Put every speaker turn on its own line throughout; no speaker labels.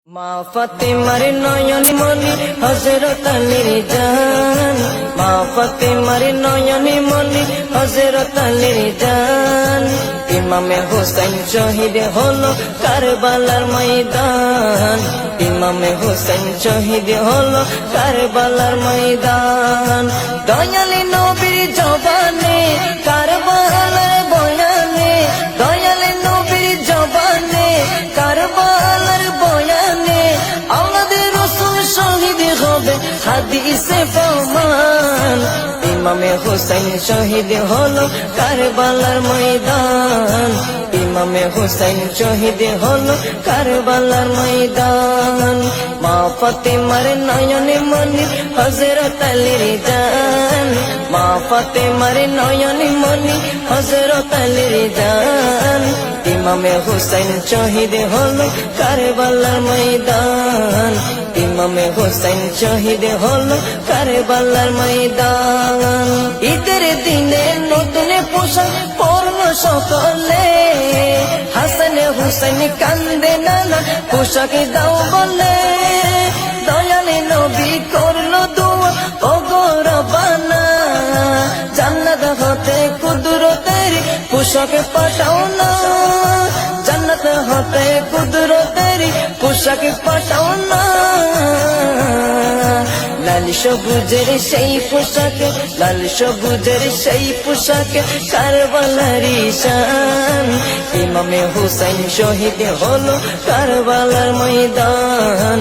মা ফাতেমার নয়ন মনি হযরত আলীর জান, মা ফাতেমার নয়ন মনি হযরত আলীর জান। ইমামে হোসেন শহীদ হলো কারবালার ময়দান, ইমামে হোসেন শহীদ হলো কারবালার ময়দান। দয়ালি নবীর জবানে কারবালার বয়ানে, দয়ালি নবীর জবানে কারবালার বয়ানে আমাদের রাসূল শহীদ হবে হাদিসে প্রমাণ। ইমামে হোসেন শহীদ হলো কারবালার ময়দান, ইমামে হোসেন শহীদ হলো কারবালার ময়দান। মা ফাতেমার নয়ন মনি হযরত আলীর জান, মা ফাতেমার নয়ন মনি হযরত আলীর জান। ইমামে হোসেন শহীদ হলো কারবালার ময়দান, ইমামে হোসেন শহীদ হলো কারবালার ময়দান। ঈদের দিনে নতুন পোশাক পরল সকলে, হাসান হুসেন কান্দে নানা পোশাক দাও বলে। দয়ালে নবী করলো দোয়া ও গো রব্বানা, জান্নাত হতে কুদরতের পোশাক পাঠাও না, জান্নাত হতে কুদরতের পোশাক পাঠাও না। লাল সবুজের সেই পোশাকে, লাল সবুজের সেই পোশাকে কারবালারি শান। ইমামে হোসেন শহীদ হলো কারবালার ময়দান,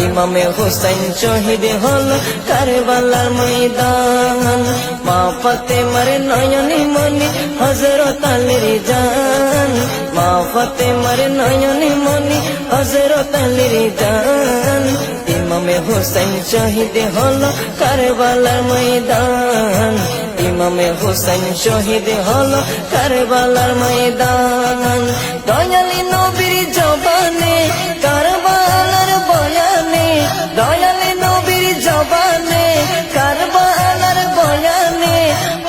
ইমামে হোসেন শহীদ হলো কারবালার ময়দান। মা ফাতেমার নয়ন মনি হযরত আলীর জান, মা ফাতেমার নয়ন মনি হযরত আলীর জান। ইমামে হোসেন শহীদ হলো কারবালার ময়দান, ইমামে হোসেন শহীদ হলো কারবালার ময়দান। দয়ালি নবীর জবানে কারবালার বয়ানে, দয়ালি নবীর জবানে কারবালার বয়ানে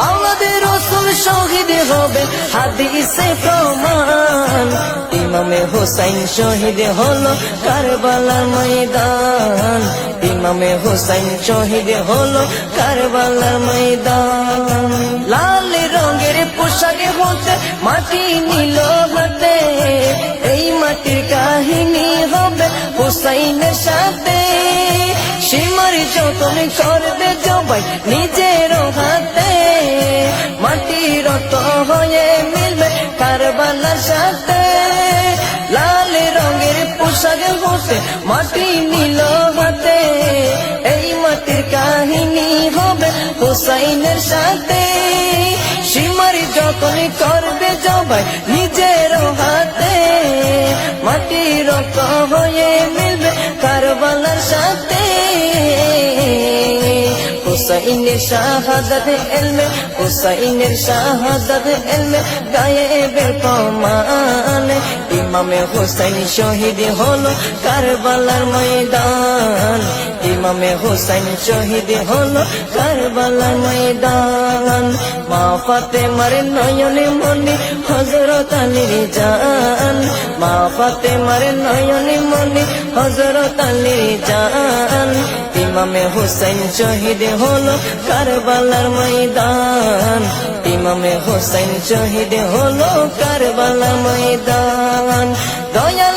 আমাদের রাসূল শহীদ হবে হাদিসে প্রমাণ। ইমামে হোসেন শহীদ হলো কারবালার ময়দান, ইমামে হোসেন শহীদ হলো কারবালার ময়দান। লাল রঙের পোশাকে হতে মাটি নিল হাতে, এই মাটির কাহিনী হবে হোসেনের সাথে। সীমার যতন করবে জবাই নিজের হাতে, মাটির রত হয়ে মিলবে কারবালার সাথে। লাল রঙের পোশাক হতে মাটি নিল হাতে, এই মাটির কাহিনী হবে হোসেনের সাথে। সীমার যখন করবে জবাই নিজের হাতে, মাটির রত হয়ে মিলবে কারবালার সাথে। হুসাইনের শাহাদাত ইলমে, হুসাইনের শাহাদাত ইলমে গায়েবের প্রমাণ। ইমামে হোসেন শহীদ হলো কারবালার ময়দান, ইমামে হোসেন শহীদ হলো কারবালার ময়দান। মা ফাতেমার নয়ন মনি হযরত আলীর জান, মা ফাতেমার নয়ন মনি হযরত আলীর জান। ইমামে হোসেন শহীদ হলো কারবালার ময়দান, ইমামে হোসেন শহীদ হলো কারবালার ময়দান। দয়া